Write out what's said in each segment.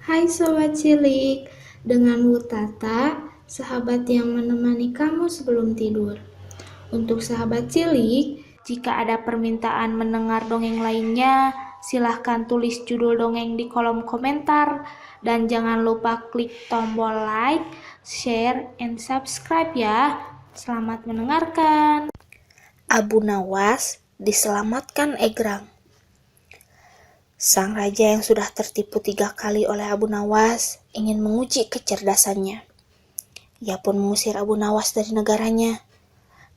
Hai Sobat Cilik, dengan Wutata, sahabat yang menemani kamu sebelum tidur. Untuk sahabat cilik, jika ada permintaan mendengar dongeng lainnya, silahkan tulis judul dongeng di kolom komentar. Dan jangan lupa klik tombol like, share, and subscribe ya. Selamat mendengarkan. Abu Nawas diselamatkan Egrang. Sang raja yang sudah tertipu 3 kali oleh Abu Nawas ingin menguji kecerdasannya. Ia pun mengusir Abu Nawas dari negaranya.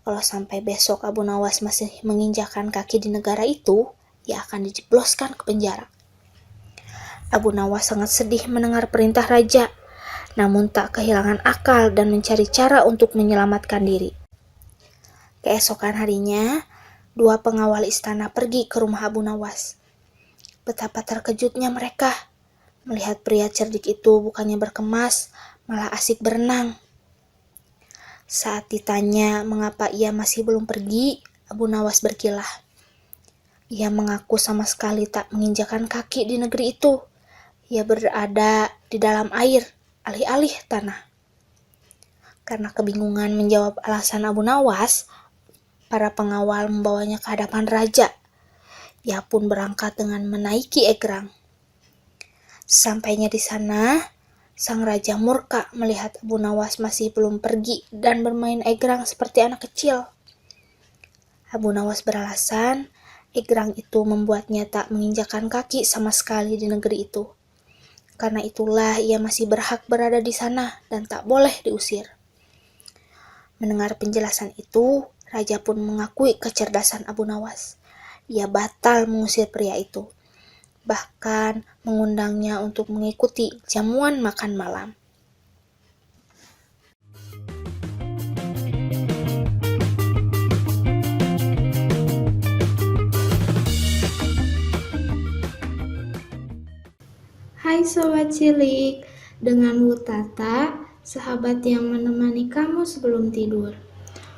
Kalau sampai besok Abu Nawas masih menginjakkan kaki di negara itu, ia akan dijebloskan ke penjara. Abu Nawas sangat sedih mendengar perintah raja, namun tak kehilangan akal dan mencari cara untuk menyelamatkan diri. Keesokan harinya, 2 pengawal istana pergi ke rumah Abu Nawas. Betapa terkejutnya mereka melihat pria cerdik itu bukannya berkemas, malah asik berenang. Saat ditanya mengapa ia masih belum pergi, Abu Nawas berkilah. Ia mengaku sama sekali tak menginjakan kaki di negeri itu. Ia berada di dalam air, alih-alih tanah. Karena kebingungan menjawab alasan Abu Nawas, para pengawal membawanya ke hadapan raja. Ia pun berangkat dengan menaiki Egrang. Sampainya di sana, sang raja murka melihat Abu Nawas masih belum pergi dan bermain Egrang seperti anak kecil. Abu Nawas beralasan, Egrang itu membuatnya tak menginjakan kaki sama sekali di negeri itu. Karena itulah ia masih berhak berada di sana dan tak boleh diusir. Mendengar penjelasan itu, raja pun mengakui kecerdasan Abu Nawas. Ia batal mengusir pria itu, bahkan mengundangnya untuk mengikuti jamuan makan malam. Hai Sobat Cilik, dengan Wutata, sahabat yang menemani kamu sebelum tidur.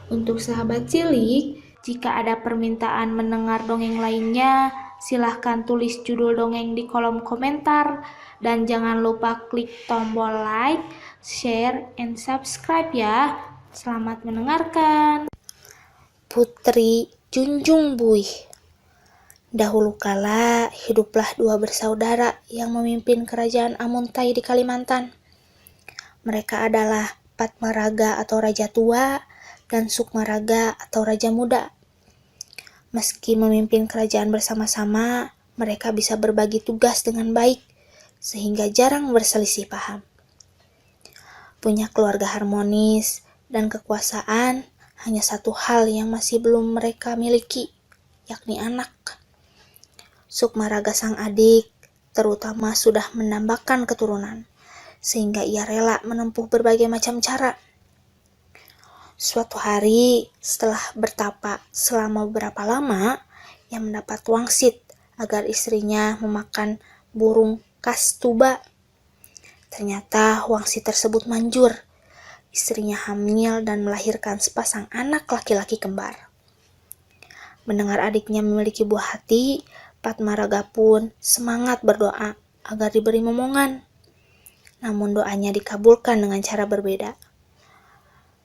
Untuk sahabat cilik, jika ada permintaan mendengar dongeng lainnya, silahkan tulis judul dongeng di kolom komentar. Dan jangan lupa klik tombol like, share, and subscribe ya. Selamat mendengarkan. Putri Junjung Buih. Dahulu kala, hiduplah 2 bersaudara yang memimpin kerajaan Amuntai di Kalimantan. Mereka adalah Patmaraga atau Raja Tua dan Sukmaraga atau Raja Muda. Meski memimpin kerajaan bersama-sama, mereka bisa berbagi tugas dengan baik, sehingga jarang berselisih paham. Punya keluarga harmonis dan kekuasaan hanya satu hal yang masih belum mereka miliki, yakni anak. Sukmaraga sang adik terutama sudah mendambakan keturunan, sehingga ia rela menempuh berbagai macam cara. Suatu hari, setelah bertapa selama beberapa lama, ia mendapat wangsit agar istrinya memakan burung kastuba. Ternyata wangsit tersebut manjur. Istrinya hamil dan melahirkan sepasang anak laki-laki kembar. Mendengar adiknya memiliki buah hati, Patmaraga pun semangat berdoa agar diberi momongan. Namun doanya dikabulkan dengan cara berbeda.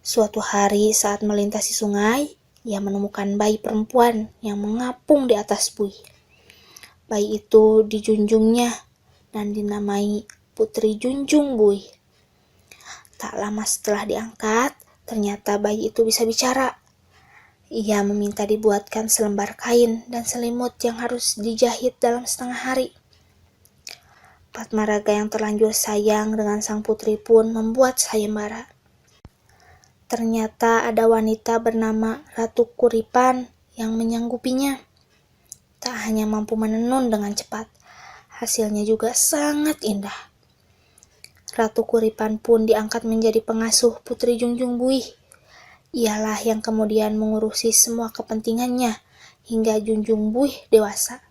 Suatu hari saat melintasi sungai, ia menemukan bayi perempuan yang mengapung di atas buih. Bayi itu dijunjungnya dan dinamai Putri Junjung Buih. Tak lama setelah diangkat, ternyata bayi itu bisa bicara. Ia meminta dibuatkan selembar kain dan selimut yang harus dijahit dalam setengah hari. Patmaraga yang terlanjur sayang dengan sang putri pun membuat sayembara. Ternyata ada wanita bernama Ratu Kuripan yang menyanggupinya. Tak hanya mampu menenun dengan cepat, hasilnya juga sangat indah. Ratu Kuripan pun diangkat menjadi pengasuh Putri Junjung Buih. Ialah yang kemudian mengurusi semua kepentingannya hingga Junjung Buih dewasa.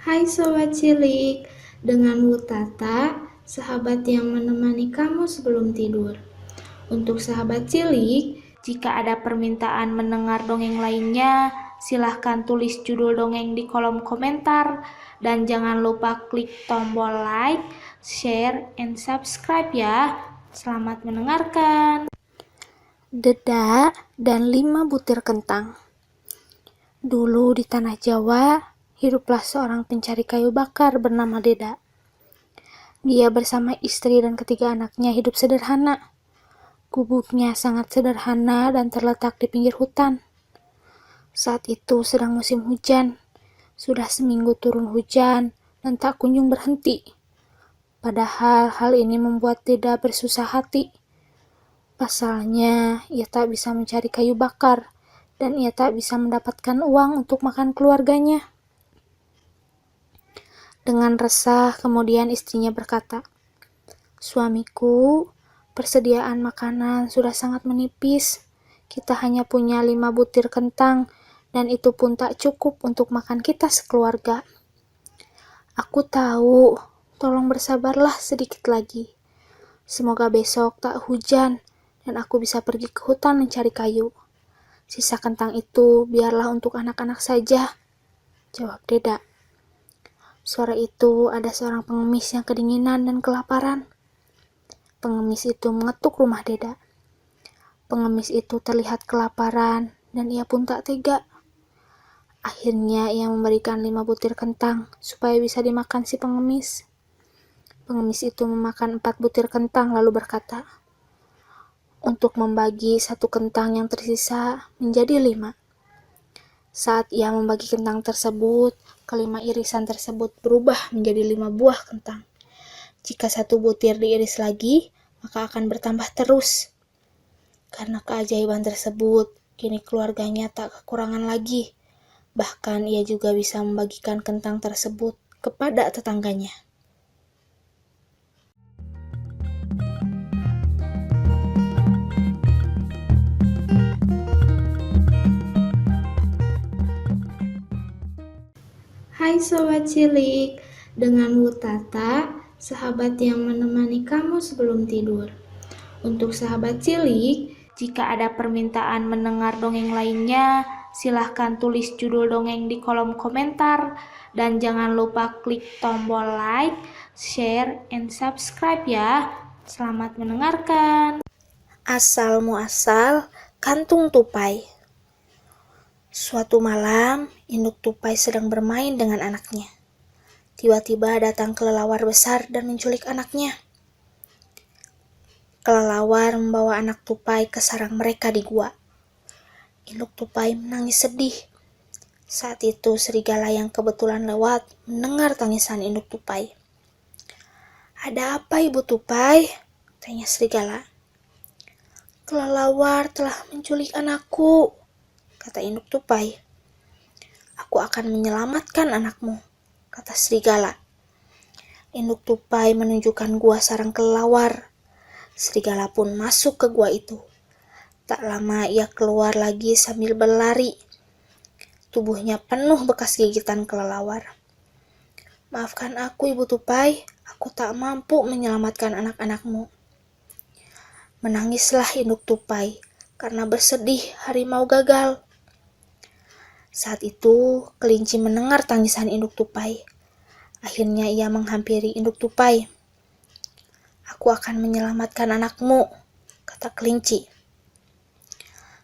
Hai Sobat Cilik, dengan Wutata, sahabat yang menemani kamu sebelum tidur. Untuk sahabat cilik, jika ada permintaan mendengar dongeng lainnya, silahkan tulis judul dongeng di kolom komentar. Dan jangan lupa klik tombol like, share, and subscribe ya. Selamat mendengarkan. Deda dan 5 butir kentang. Dulu di tanah Jawa, hiduplah seorang pencari kayu bakar bernama Deda. Dia bersama istri dan ketiga anaknya hidup sederhana. Gubuknya sangat sederhana dan terletak di pinggir hutan. Saat itu sedang musim hujan. Sudah seminggu turun hujan dan tak kunjung berhenti. Padahal hal ini membuat Deda bersusah hati. Pasalnya, ia tak bisa mencari kayu bakar dan ia tak bisa mendapatkan uang untuk makan keluarganya. Dengan resah, kemudian istrinya berkata, "Suamiku, persediaan makanan sudah sangat menipis. Kita hanya punya 5 butir kentang, dan itu pun tak cukup untuk makan kita sekeluarga. Aku tahu, tolong bersabarlah sedikit lagi. Semoga besok tak hujan, dan aku bisa pergi ke hutan mencari kayu. Sisa kentang itu biarlah untuk anak-anak saja," jawab Deda. Sore itu ada seorang pengemis yang kedinginan dan kelaparan. Pengemis itu mengetuk rumah Deda. Pengemis itu terlihat kelaparan dan ia pun tak tega. Akhirnya ia memberikan 5 butir kentang supaya bisa dimakan si pengemis. Pengemis itu memakan 4 butir kentang lalu berkata, "Untuk membagi 1 kentang yang tersisa menjadi 5. Saat ia membagi kentang tersebut, kelima irisan tersebut berubah menjadi 5 buah kentang. Jika 1 butir diiris lagi, maka akan bertambah terus. Karena keajaiban tersebut, kini keluarganya tak kekurangan lagi. Bahkan ia juga bisa membagikan kentang tersebut kepada tetangganya." Hai Sobat Cilik, dengan Wutata, sahabat yang menemani kamu sebelum tidur. Untuk sahabat cilik, jika ada permintaan mendengar dongeng lainnya, silahkan tulis judul dongeng di kolom komentar. Dan jangan lupa klik tombol like, share, and subscribe ya. Selamat mendengarkan. Asal muasal kantung tupai. Suatu malam, induk tupai sedang bermain dengan anaknya. Tiba-tiba datang kelelawar besar dan menculik anaknya. Kelelawar membawa anak tupai ke sarang mereka di gua. Induk tupai menangis sedih. Saat itu serigala yang kebetulan lewat mendengar tangisan induk tupai. "Ada apa, Ibu Tupai?" tanya serigala. "Kelelawar telah menculik anakku," kata induk tupai. "Aku akan menyelamatkan anakmu," kata serigala. Induk tupai menunjukkan gua sarang kelelawar. Serigala pun masuk ke gua itu. Tak lama ia keluar lagi sambil berlari. Tubuhnya penuh bekas gigitan kelelawar. "Maafkan aku, Ibu Tupai, aku tak mampu menyelamatkan anak-anakmu." Menangislah induk tupai karena bersedih harimau gagal. Saat itu, kelinci mendengar tangisan induk tupai. Akhirnya ia menghampiri induk tupai. "Aku akan menyelamatkan anakmu," kata kelinci.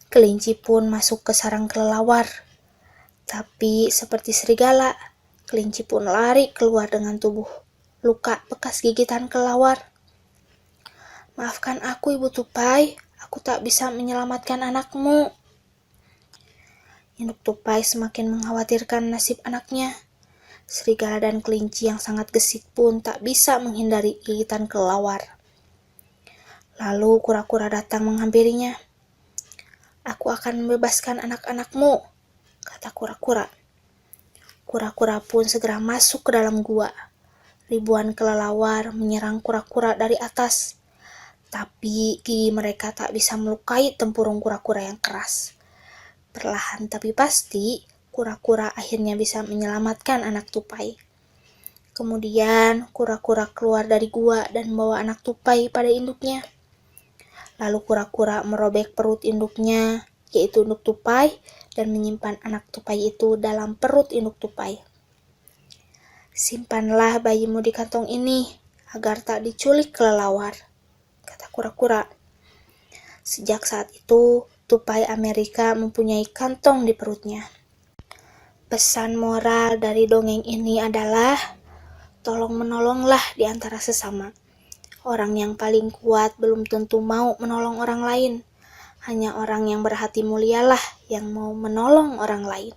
Kelinci pun masuk ke sarang kelelawar. Tapi seperti serigala, kelinci pun lari keluar dengan tubuh luka bekas gigitan kelelawar. "Maafkan aku, Ibu Tupai, aku tak bisa menyelamatkan anakmu." Induk tupai semakin mengkhawatirkan nasib anaknya. Serigala dan kelinci yang sangat gesit pun tak bisa menghindari gigitan kelelawar. Lalu kura-kura datang menghampirinya. "Aku akan membebaskan anak-anakmu," kata kura-kura. Kura-kura pun segera masuk ke dalam gua. Ribuan kelelawar menyerang kura-kura dari atas. Tapi gigi mereka tak bisa melukai tempurung kura-kura yang keras. Perlahan tapi pasti, kura-kura akhirnya bisa menyelamatkan anak tupai. Kemudian, kura-kura keluar dari gua dan membawa anak tupai pada induknya. Lalu kura-kura merobek perut induknya, yaitu induk tupai, dan menyimpan anak tupai itu dalam perut induk tupai. "Simpanlah bayimu di kantong ini, agar tak diculik kelelawar," kata kura-kura. Sejak saat itu, tupai Amerika mempunyai kantong di perutnya. Pesan moral dari dongeng ini adalah, tolong-menolonglah di antara sesama. Orang yang paling kuat belum tentu mau menolong orang lain. Hanya orang yang berhati mulialah yang mau menolong orang lain.